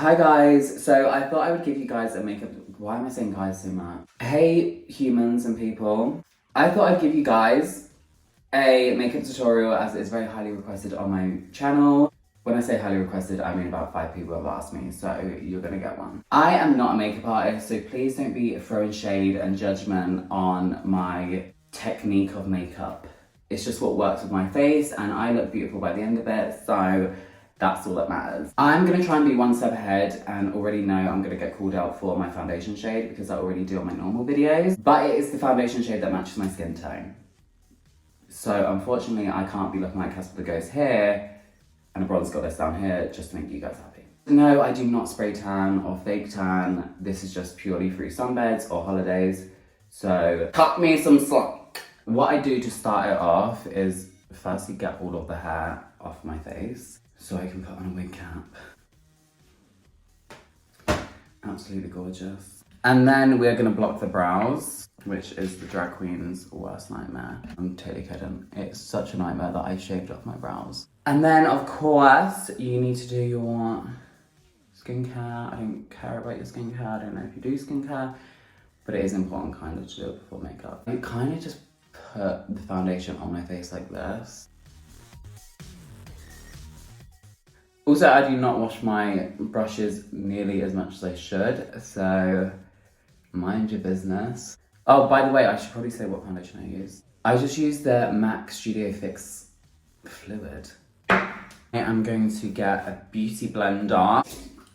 Hi guys, so I thought I would give you guys a makeup, why am I saying guys so much? Hey humans and people. I thought I'd give you guys a makeup tutorial as it is very highly requested on my channel. When I say highly requested, I mean about 5 people have asked me, so you're gonna get one. I am not a makeup artist, so please don't be throwing shade and judgment on my technique of makeup. It's just what works with my face and I look beautiful by the end of it, so that's all that matters. I'm gonna try and be one step ahead and already know I'm gonna get called out for my foundation shade because I already do on my normal videos, but it is the foundation shade that matches my skin tone. So unfortunately, I can't be looking like Casper the Ghost here and a bronze goddess down here just to make you guys happy. No, I do not spray tan or fake tan. This is just purely through sunbeds or holidays. So cut me some slack. What I do to start it off is firstly get all of the hair off my face so I can put on a wig cap. Absolutely gorgeous. And then we're gonna block the brows, which is the drag queen's worst nightmare. I'm totally kidding. It's such a nightmare that I shaved off my brows. And then of course, you need to do your skincare. I don't care about your skincare. I don't know if you do skincare, but it is important kind of to do it before makeup. I kind of just put the foundation on my face like this. Also, I do not wash my brushes nearly as much as I should, so mind your business. Oh, by the way, I should probably say what foundation I use. I just use the MAC Studio Fix Fluid. I'm going to get a beauty blender.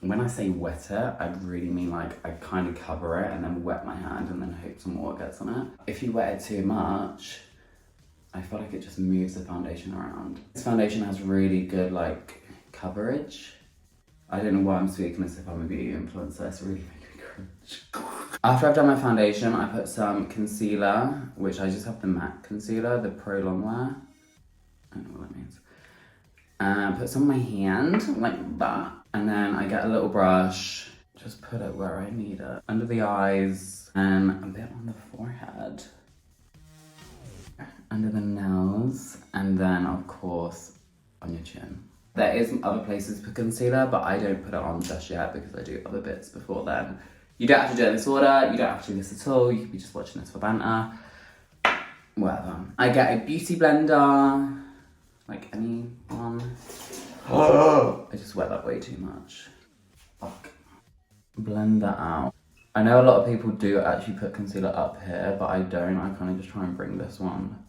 When I say wet it, I really mean like I kind of cover it and then wet my hand and then hope some water gets on it. If you wet it too much, I feel like it just moves the foundation around. This foundation has really good like coverage. I don't know why I'm speaking as if I'm a beauty influencer, it's really making me cringe. After I've done my foundation, I put some concealer, which I just have the MAC concealer, the Pro Longwear. I don't know what that means. And put some on my hand, like that. And then I get a little brush, just put it where I need it. Under the eyes, and a bit on the forehead. Under the nose, and then of course, on your chin. There is other places for concealer, but I don't put it on just yet because I do other bits before then. You don't have to do it in this order, you don't have to do this at all, you could be just watching this for banter. Whatever. I get a beauty blender, like any one. I just wet that way too much. Fuck. Blend that out. I know a lot of people do actually put concealer up here, but I don't. I kind of just try and bring this one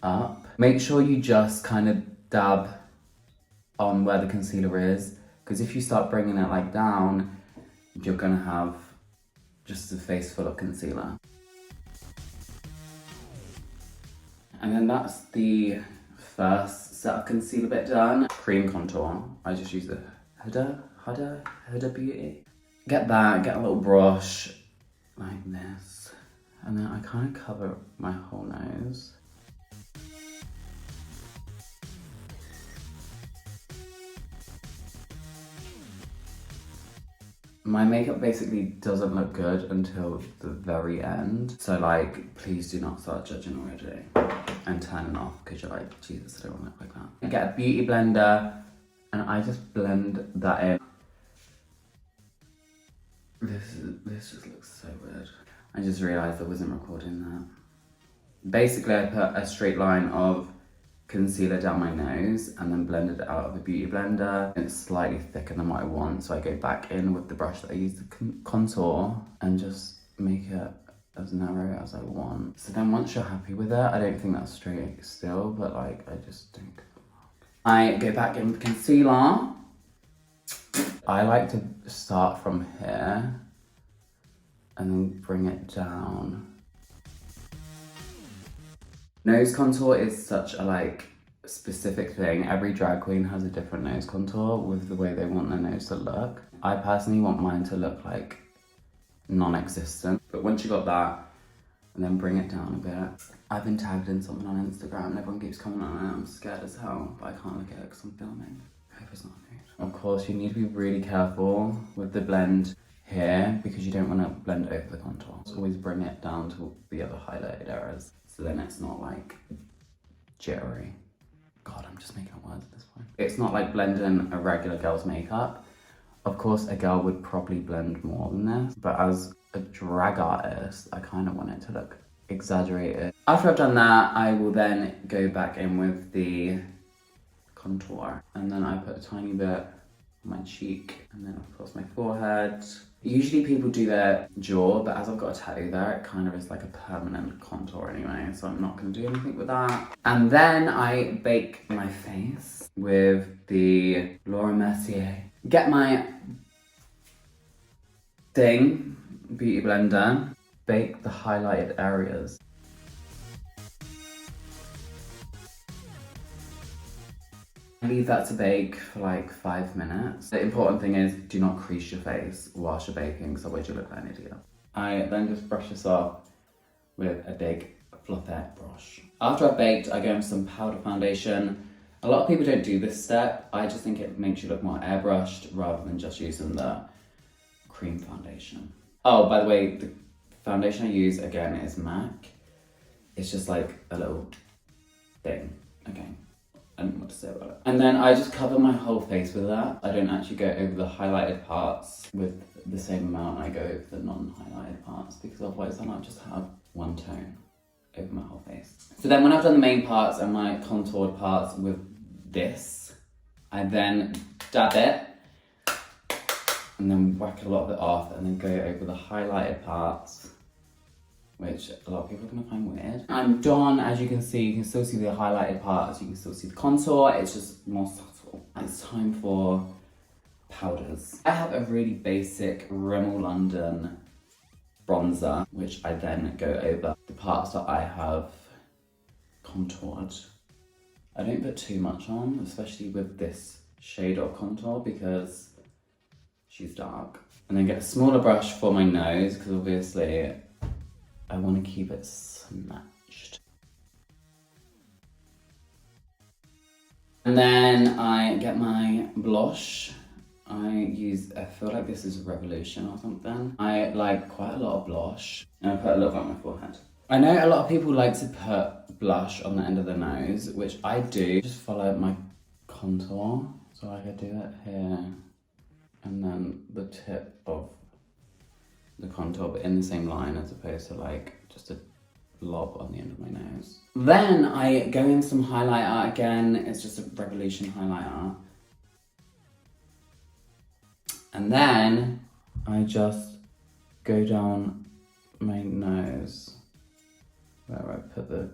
up. Make sure you just kind of dab on where the concealer is, because if you start bringing it like down, you're gonna have just a face full of concealer. And then that's the first set of concealer bit done. Cream contour. I just use the Huda Beauty. Get that, get a little brush like this. And then I kind of cover my whole nose. My makeup basically doesn't look good until the very end. So like, please do not start judging already and turning off because you're like, Jesus, I don't want to look like that. I get a beauty blender and I just blend that in. This just looks so weird. I just realized I wasn't recording that. Basically, I put a straight line of concealer down my nose and then blended it out of a beauty blender. It's slightly thicker than what I want, so I go back in with the brush that I used to contour and just make it as narrow as I want. So then once you're happy with it, I don't think that's straight still, but like I just don't give a fuck. I go back in with concealer. I like to start from here and then bring it down. Nose contour is such a like specific thing. Every drag queen has a different nose contour with the way they want their nose to look. I personally want mine to look like non-existent. But once you got that, and then bring it down a bit. I've been tagged in something on Instagram and everyone keeps commenting on it. I'm scared as hell, but I can't look at it because I'm filming. I hope it's not nude. Of course, you need to be really careful with the blend here because you don't want to blend over the contour. So always bring it down to the other highlighted areas. So then it's not like jittery. God, I'm just making up words at this point. It's not like blending a regular girl's makeup. Of course, a girl would probably blend more than this, but as a drag artist, I kind of want it to look exaggerated. After I've done that, I will then go back in with the contour, and then I put a tiny bit on my cheek, and then of course my forehead. Usually people do their jaw, but as I've got a tattoo there, it kind of is like a permanent contour anyway, so I'm not going to do anything with that. And then I bake my face with the Laura Mercier. Get my beauty blender, bake the highlighted areas. Leave that to bake for like 5 minutes. The important thing is, do not crease your face whilst you're baking, because otherwise you look like an idiot. I then just brush this off with a big fluffy brush. After I've baked, I go in with some powder foundation. A lot of people don't do this step. I just think it makes you look more airbrushed rather than just using the cream foundation. Oh, by the way, the foundation I use again is MAC. It's just like a little thing, okay? I don't know what to say about it. And then I just cover my whole face with that. I don't actually go over the highlighted parts with the same amount I go over the non-highlighted parts, because otherwise then I'll just have one tone over my whole face. So then when I've done the main parts and my contoured parts with this, I then dab it and then whack a lot of it off and then go over the highlighted parts, which a lot of people are going to find weird. I'm done. As you can see, you can still see the highlighted parts, you can still see the contour, it's just more subtle. It's time for powders. I have a really basic Rimmel London bronzer, which I then go over the parts that I have contoured. I don't put too much on, especially with this shade of contour, because she's dark. And then get a smaller brush for my nose, because obviously I want to keep it snatched. And then I get my blush. I feel like this is Revolution or something. I like quite a lot of blush, and I put a little bit on my forehead. I know a lot of people like to put blush on the end of the nose, which I do. Just follow my contour. So I could do it here, and then the tip of the contour, but in the same line, as opposed to like just a blob on the end of my nose. Then I go in some highlighter again. It's just a Revolution highlighter. And then I just go down my nose where I put the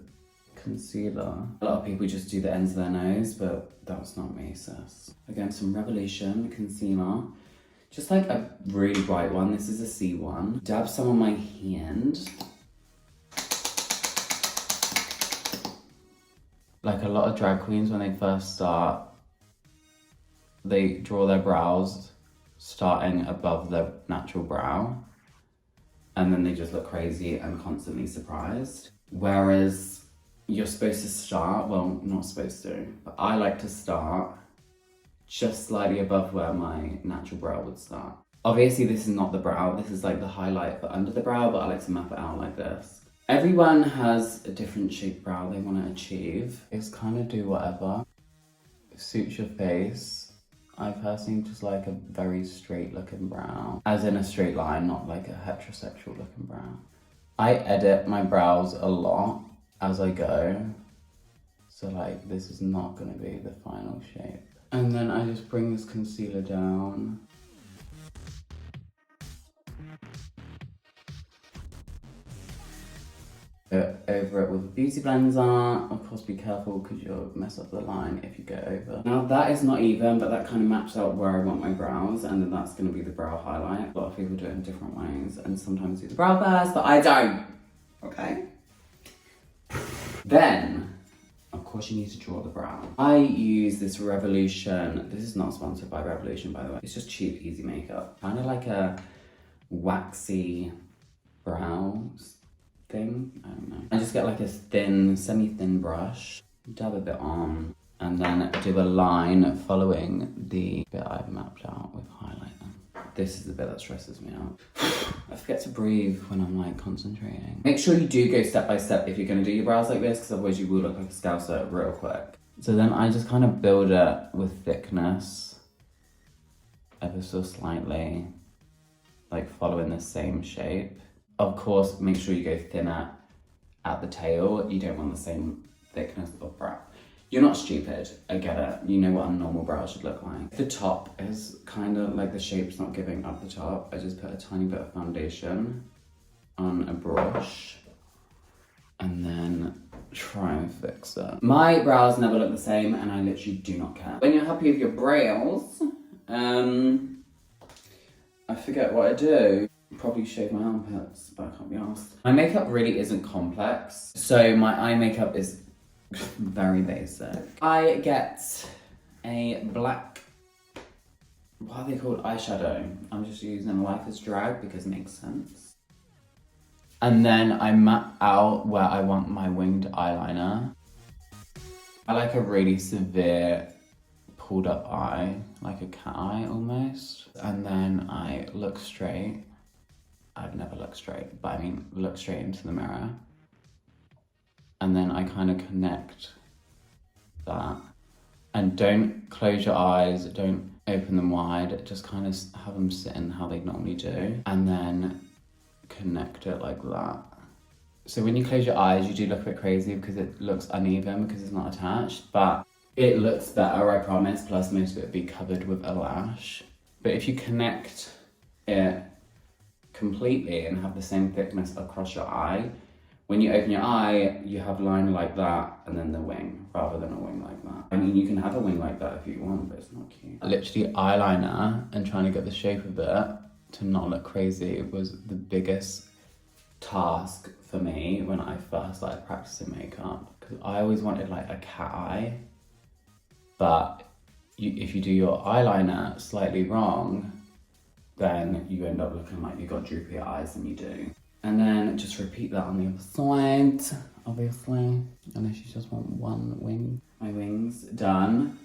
concealer. A lot of people just do the ends of their nose, but that was not me, sis. Again, some Revolution concealer. Just like a really bright one. This is a C1. Dab some on my hand. Like a lot of drag queens, when they first start, they draw their brows starting above their natural brow, and then they just look crazy and constantly surprised. Whereas you're supposed to start, well, not supposed to, but I like to start just slightly above where my natural brow would start. Obviously this is not the brow, this is like the highlight for under the brow, but I like to map it out like this. Everyone has a different shaped brow they want to achieve. It's kind of do whatever suits your face. I personally just like a very straight looking brow, as in a straight line, not like a heterosexual looking brow. I edit my brows a lot as I go, so like this is not going to be the final shape. And then I just bring this concealer down. Go over it with a beauty blender. Of course, be careful because you'll mess up the line if you go over. Now that is not even, but that kind of maps out where I want my brows, and then that's going to be the brow highlight. A lot of people do it in different ways, and sometimes do the brow first, but I don't. Okay? Then, of course, you need to draw the brow. I use this Revolution. This is not sponsored by Revolution, by the way. It's just cheap, easy makeup. Kind of like a waxy brows thing. I don't know. I just get like a thin, semi-thin brush, dab a bit on, and then do a line following the bit I've mapped out with highlighter. This is the bit that stresses me out. I forget to breathe when I'm like concentrating. Make sure you do go step by step if you're gonna do your brows like this, because otherwise you will look like a scouser real quick. So then I just kind of build it with thickness ever so slightly, like following the same shape. Of course, make sure you go thinner at the tail. You don't want the same thickness of brow. You're not stupid, I get it. You know what a normal brow should look like. The top is kind of like the shape's not giving up the top. I just put a tiny bit of foundation on a brush and then try and fix it. My brows never look the same and I literally do not care. When you're happy with your brows, I forget what I do. Probably shave my armpits, but I can't be arsed. My makeup really isn't complex, so my eye makeup is very basic. I get a black, what are they called, eyeshadow. I'm just using Life is Drag because it makes sense. And then I map out where I want my winged eyeliner. I like a really severe pulled up eye, like a cat eye almost. And then I look straight. I've never looked straight, but I mean look straight into the mirror. And then I kind of connect that. And don't close your eyes, don't open them wide, just kind of have them sit in how they normally do. And then connect it like that. So when you close your eyes, you do look a bit crazy because it looks uneven because it's not attached, but it looks better, I promise, plus most of it will be covered with a lash. But if you connect it completely and have the same thickness across your eye, when you open your eye, you have liner like that and then the wing, rather than a wing like that. I mean, you can have a wing like that if you want, but it's not cute. Literally eyeliner and trying to get the shape of it to not look crazy was the biggest task for me when I first started practicing makeup, because I always wanted like a cat eye, but if you do your eyeliner slightly wrong, then you end up looking like you've got droopier eyes than you do. And then just repeat that on the other side, obviously, unless you just want one wing. My wings done.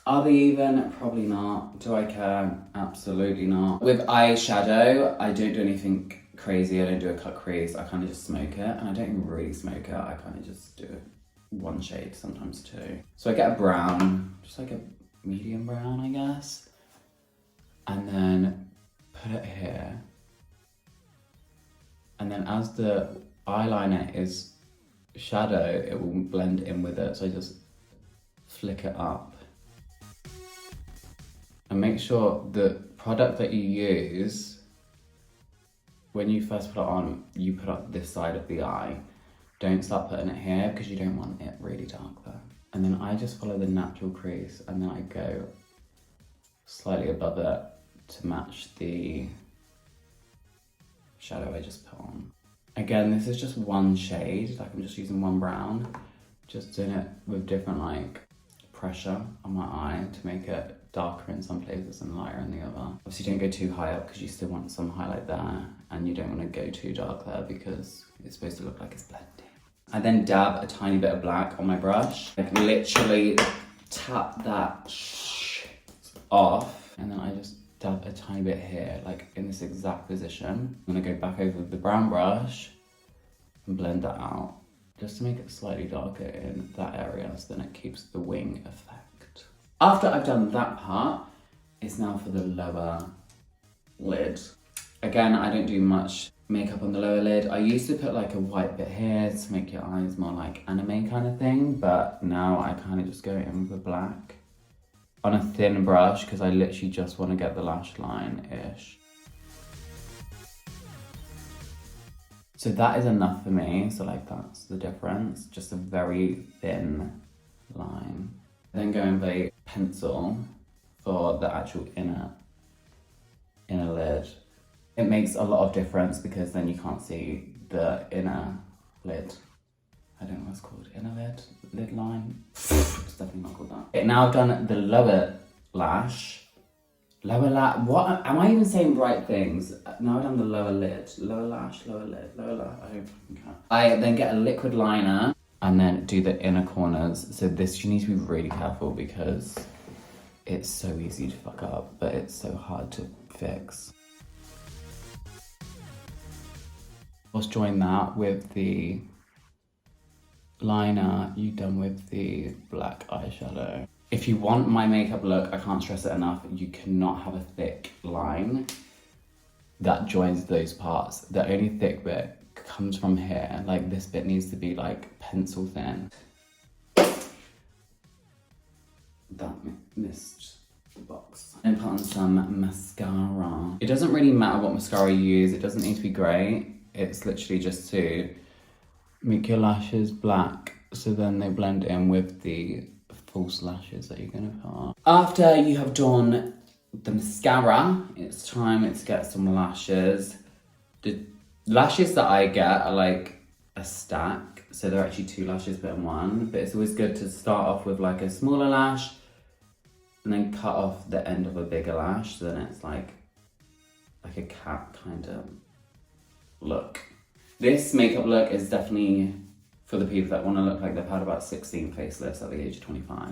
Are they even? Probably not. Do I care? Absolutely not. With eyeshadow, I don't do anything crazy. I don't do a cut crease. I kind of just smoke it. And I don't even really smoke it. I kind of just do one shade, sometimes two. So I get a brown, just like a medium brown, I guess. And then put it here. And then as the eyeliner is shadow, it will blend in with it. So I just flick it up. And make sure the product that you use, when you first put it on, you put up this side of the eye. Don't start putting it here because you don't want it really dark there. And then I just follow the natural crease and then I go slightly above it to match the shadow I just put on. Again, this is just one shade, like I'm just using one brown, just doing it with different like pressure on my eye to make it darker in some places and lighter in the other. Obviously don't go too high up because you still want some highlight there, and you don't want to go too dark there because it's supposed to look like it's blending. I then dab a tiny bit of black on my brush. Like literally tap that off, and then I just dab a tiny bit here, like in this exact position. I'm gonna go back over with the brown brush and blend that out, just to make it slightly darker in that area, so then it keeps the wing effect. After I've done that part, it's now for the lower lid. Again, I don't do much makeup on the lower lid. I used to put like a white bit here to make your eyes more like anime kind of thing, but now I kind of just go in with the black on a thin brush because I literally just want to get the lash line-ish. So that is enough for me. So like that's the difference, just a very thin line. Then go in with a pencil for the actual inner lid. It makes a lot of difference because then you can't see the inner lid. I don't know what it's called, inner lid line. It's definitely not called that. Okay, now I've done the lower lash. What? Am I even saying right things? Now I've done the lower lid. Lower lash, lower lid, lower lash. I don't fucking care. I then get a liquid liner and then do the inner corners. So this, you need to be really careful because it's so easy to fuck up, but it's so hard to fix. Let's join that with the liner you've done with the black eyeshadow. If you want my makeup look, I can't stress it enough, you cannot have a thick line that joins those parts. The only thick bit comes from here. Like this bit needs to be like pencil thin. That missed the box. And put on some mascara. It doesn't really matter what mascara you use. It doesn't need to be grey. It's literally just to make your lashes black so then they blend in with the false lashes that you're gonna put on. After you have done the mascara, it's time to get some lashes. The lashes that I get are like a stack, so they're actually 2 lashes put in one, but it's always good to start off with like a smaller lash and then cut off the end of a bigger lash, so then it's like a cat kind of look. This makeup look is definitely for the people that want to look like they've had about 16 facelifts at the age of 25.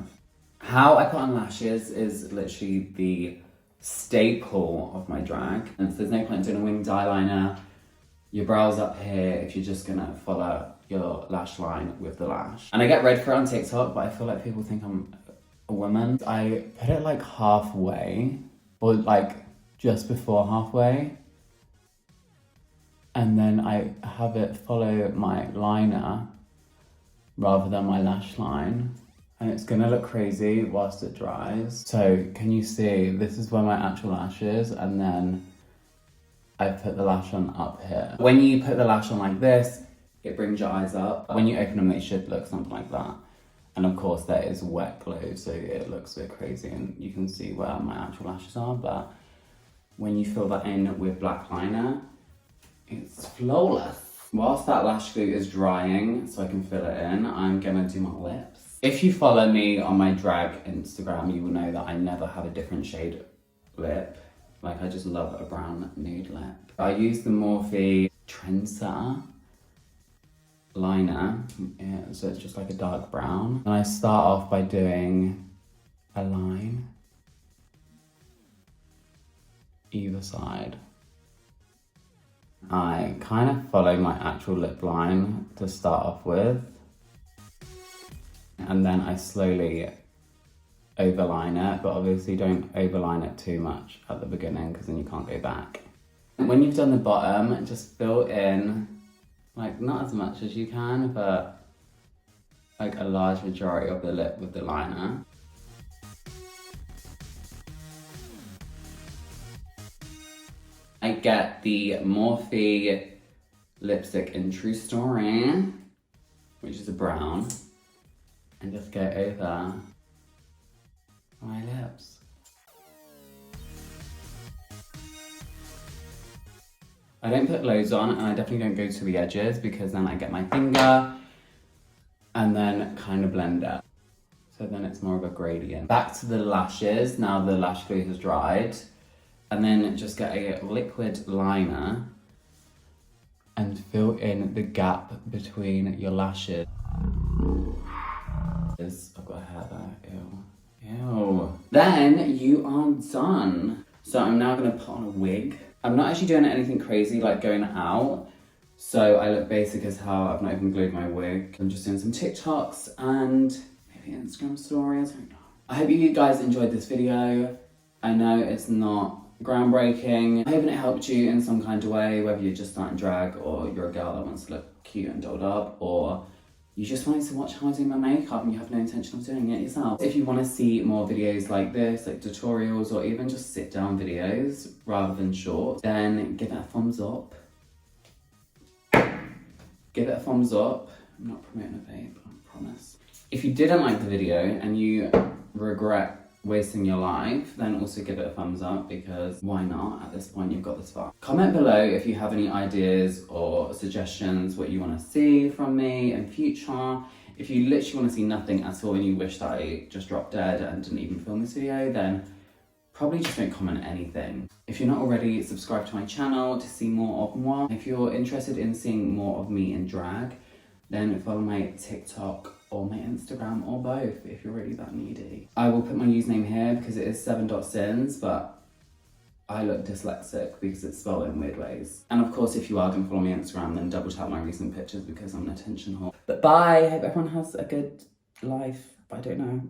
How I put on lashes is literally the staple of my drag. And so there's no point in doing a winged eyeliner. Your brows up here if you're just gonna follow your lash line with the lash. And I get red for it on TikTok, but I feel like people think I'm a woman. I put it like halfway, or like just before halfway. And then I have it follow my liner rather than my lash line. And it's gonna look crazy whilst it dries. So can you see, this is where my actual lash is, and then I put the lash on up here. When you put the lash on like this, it brings your eyes up. When you open them, they should look something like that. And of course there is wet glow, so it looks a bit crazy and you can see where my actual lashes are, but when you fill that in with black liner, it's flawless. Whilst that lash glue is drying, so I can fill it in, I'm gonna do my lips. If you follow me on my drag Instagram, you will know that I never have a different shade lip. Like, I just love a brown nude lip. I use the Morphe Trendsetter liner, so it's just like a dark brown. And I start off by doing a line either side. I kind of follow my actual lip line to start off with, and then I slowly overline it, but obviously don't overline it too much at the beginning because then you can't go back. When you've done the bottom, just fill in, like, not as much as you can, but like a large majority of the lip with the liner. I get the Morphe lipstick in True Story, which is a brown, and just go over my lips. I don't put loads on, and I definitely don't go to the edges because then I get my finger and then kind of blend it. So then it's more of a gradient. Back to the lashes, now the lash glue has dried. And then just get a liquid liner and fill in the gap between your lashes. I've got hair there, ew. Ew. Then you are done. So I'm now gonna put on a wig. I'm not actually doing anything crazy like going out. So I look basic as hell. I've not even glued my wig. I'm just doing some TikToks and maybe Instagram stories, I don't know. I hope you guys enjoyed this video. I know it's not groundbreaking. I'm hoping it helped you in some kind of way, whether you're just starting drag or you're a girl that wants to look cute and dolled up, or you just wanted to watch how I do my makeup and you have no intention of doing it yourself. If you want to see more videos like this, like tutorials or even just sit down videos rather than short, then give it a thumbs up. Give it a thumbs up. I'm not promoting a vape, I promise. If you didn't like the video and you regret wasting your life, then also give it a thumbs up, because why not? At this point, you've got this far. Comment below if you have any ideas or suggestions, what you want to see from me in future. If you literally want to see nothing at all and you wish that I just dropped dead and didn't even film this video, then probably just don't comment anything. If you're not already, subscribe to my channel to see more of moi. If you're interested in seeing more of me in drag, then follow my TikTok or my Instagram, or both if you're really that needy. I will put my username here because it is 7.sins, but I look dyslexic because it's spelled in weird ways. And of course, if you are going to follow me on Instagram, then double tap my recent pictures because I'm an attention whore. But bye, I hope everyone has a good life, but I don't know.